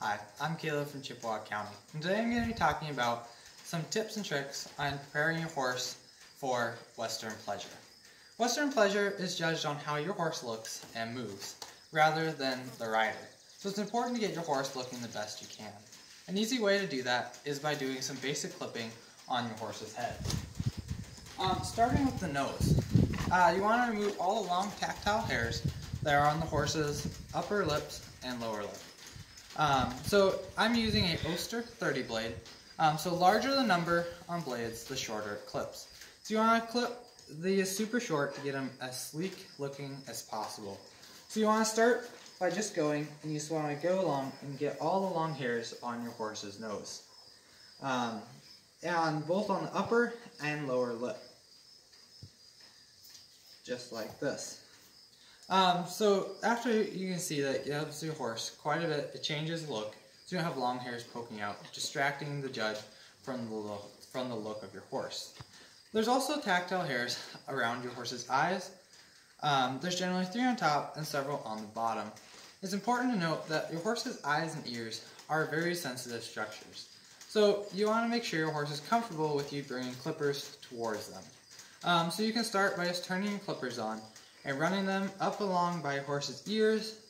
Hi, I'm Caleb from Chippewa County, and today I'm going to be talking about some tips and tricks on preparing your horse for Western pleasure. Western pleasure is judged on how your horse looks and moves, rather than the rider. So it's important to get your horse looking the best you can. An easy way to do that is by doing some basic clipping on your horse's head. Starting with the nose, you want to remove all the long tactile hairs that are on the horse's upper lips and lower lip. So I'm using a Oster 30 blade. So larger the number on blades, the shorter it clips. So you want to clip these super short to get them as sleek looking as possible. So you want to start by just going, and you just want to go along and get all the long hairs on your horse's nose. And both on the upper and lower lip. Just like this. So after you can see that you have your horse quite a bit, it changes the look, so you don't have long hairs poking out, distracting the judge from the look of your horse. There's also tactile hairs around your horse's eyes. There's generally 3 on top and several on the bottom. It's important to note that your horse's eyes and ears are very sensitive structures. So you want to make sure your horse is comfortable with you bringing clippers towards them. So you can start by just turning your clippers on and running them up along by your horse's ears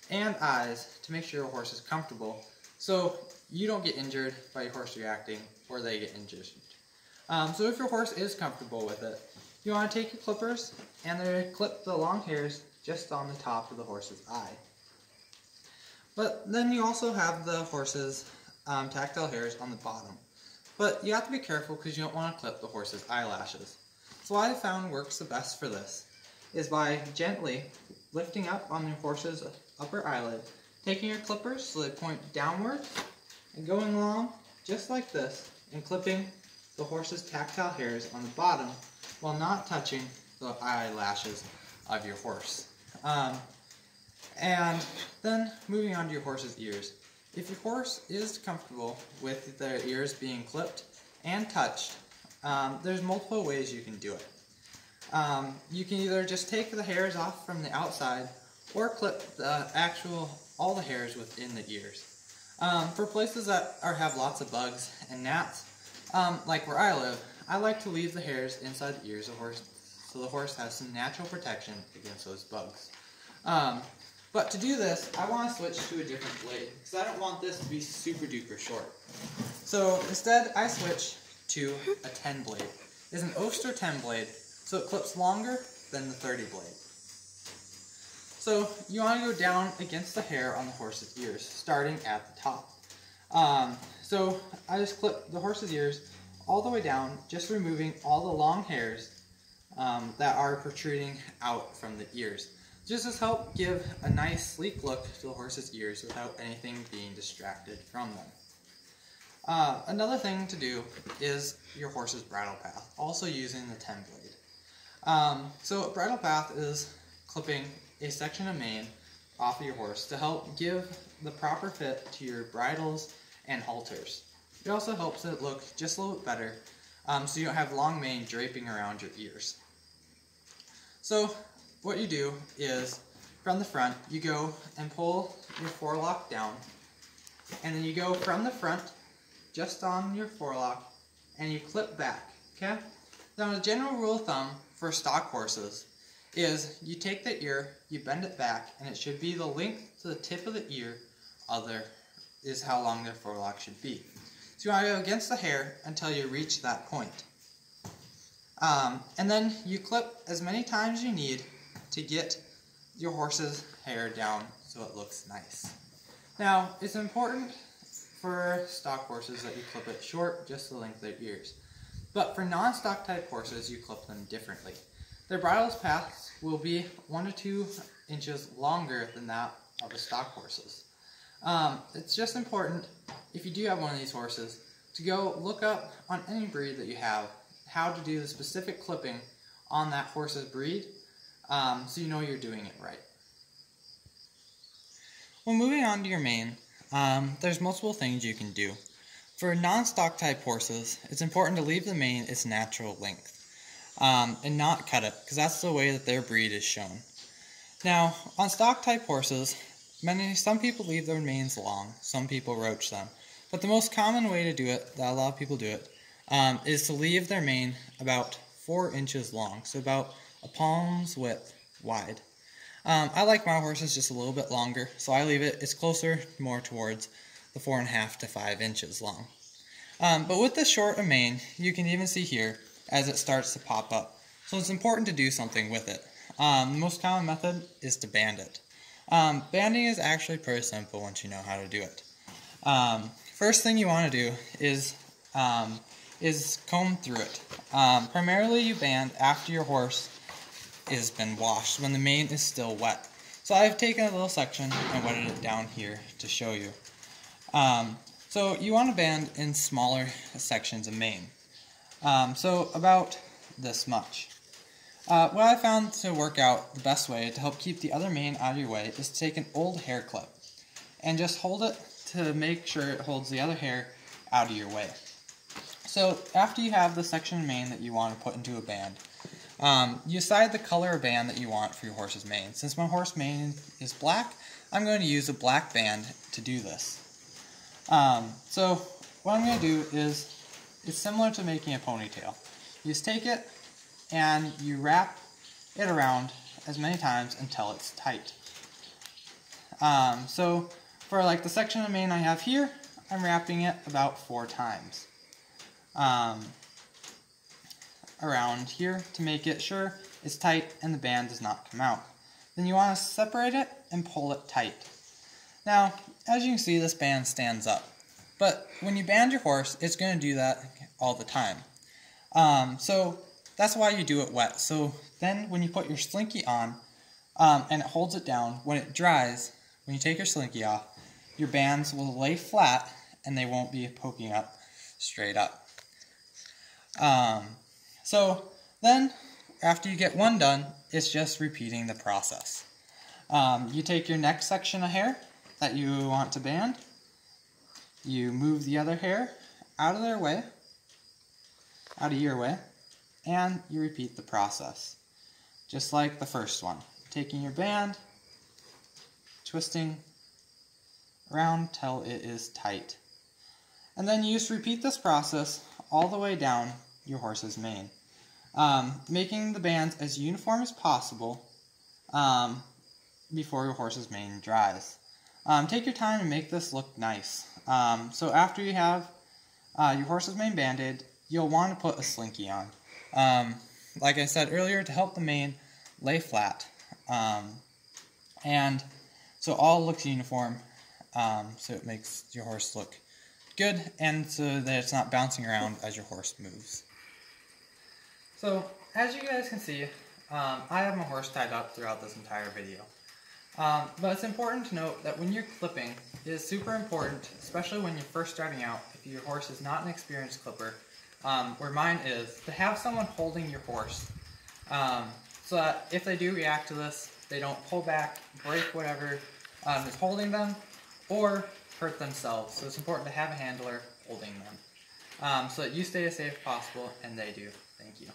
and eyes to make sure your horse is comfortable so you don't get injured by your horse reacting or they get injured. So if your horse is comfortable with it, you want to take your clippers and they clip the long hairs just on the top of the horse's eye. But then you also have the horse's tactile hairs on the bottom. But you have to be careful because you don't want to clip the horse's eyelashes. So what I found works the best for this is by gently lifting up on your horse's upper eyelid, taking your clippers so they point downward, and going along just like this, and clipping the horse's tactile hairs on the bottom while not touching the eyelashes of your horse. And then moving on to your horse's ears. If your horse is comfortable with their ears being clipped and touched, there's multiple ways you can do it. You can either just take the hairs off from the outside or clip all the hairs within the ears. For places that have lots of bugs and gnats, like where I live, I like to leave the hairs inside the ears of the horse so the horse has some natural protection against those bugs. But to do this, I want to switch to a different blade because I don't want this to be super duper short. So instead, I switch to a 10 blade. It's an Oster 10 blade, so it clips longer than the 30 blade. So you want to go down against the hair on the horse's ears, starting at the top. So I just clip the horse's ears all the way down, just removing all the long hairs that are protruding out from the ears. Just to help give a nice sleek look to the horse's ears without anything being distracted from them. Another thing to do is your horse's bridle path, also using the 10 blade. So a bridle path is clipping a section of mane off of your horse to help give the proper fit to your bridles and halters. It also helps it look just a little bit better so you don't have long mane draping around your ears. So what you do is, from the front, you go and pull your forelock down, and then you go from the front, just on your forelock, and you clip back, okay? Now, the general rule of thumb for stock horses is you take the ear, you bend it back, and it should be the length to the tip of the ear is how long their forelock should be. So you want to go against the hair until you reach that point. And then you clip as many times as you need to get your horse's hair down so it looks nice. Now, it's important for stock horses that you clip it short, just the length of their ears. But for non-stock type horses, you clip them differently. Their bridle paths will be 1 to 2 inches longer than that of the stock horses. It's just important, if you do have one of these horses, to go look up on any breed that you have how to do the specific clipping on that horse's breed, so you know you're doing it right. Well, moving on to your mane, there's multiple things you can do. For non-stock type horses, it's important to leave the mane its natural length and not cut it, because that's the way that their breed is shown. Now, on stock type horses, Some people leave their manes long, some people roach them. But the most common way to do it, that a lot of people do it, is to leave their mane about 4 inches long, so about a palm's width wide. I like my horses just a little bit longer, so I leave it's closer more towards the 4.5 to 5 inches long. But with this short a mane, you can even see here as it starts to pop up. So it's important to do something with it. The most common method is to band it. Banding is actually pretty simple once you know how to do it. First thing you want to do is comb through it. Primarily you band after your horse has been washed, when the mane is still wet. So I've taken a little section and wetted it down here to show you. So you want to band in smaller sections of mane. So about this much. What I found to work out the best way to help keep the other mane out of your way is to take an old hair clip and just hold it to make sure it holds the other hair out of your way. So after you have the section of mane that you want to put into a band, you decide the color of band that you want for your horse's mane. Since my horse's mane is black, I'm going to use a black band to do this. So what I'm going to do is, it's similar to making a ponytail. You just take it and you wrap it around as many times until it's tight. So for like the section of mane I have here, I'm wrapping it about 4 times. Around here to make it sure it's tight and the band does not come out. Then you want to separate it and pull it tight. Now, as you can see, this band stands up. But when you band your horse, it's going to do that all the time. So that's why you do it wet. So then when you put your slinky on and it holds it down, when it dries, when you take your slinky off, your bands will lay flat and they won't be poking up straight up. So then after you get one done, it's just repeating the process. You take your next section of hair that you want to band, you move the other hair out of your way, and you repeat the process. Just like the first one. Taking your band, twisting around till it is tight. And then you just repeat this process all the way down your horse's mane. Making the bands as uniform as possible before your horse's mane dries. Take your time and make this look nice. So after you have your horse's mane banded, you'll want to put a slinky on. Like I said earlier, to help the mane lay flat. And so all looks uniform, so it makes your horse look good, and so that it's not bouncing around as your horse moves. So, as you guys can see, I have my horse tied up throughout this entire video. But it's important to note that when you're clipping, it is super important, especially when you're first starting out, if your horse is not an experienced clipper, where mine is, to have someone holding your horse, so that if they do react to this, they don't pull back, break whatever is holding them, or hurt themselves. So it's important to have a handler holding them, so that you stay as safe as possible, and they do. Thank you.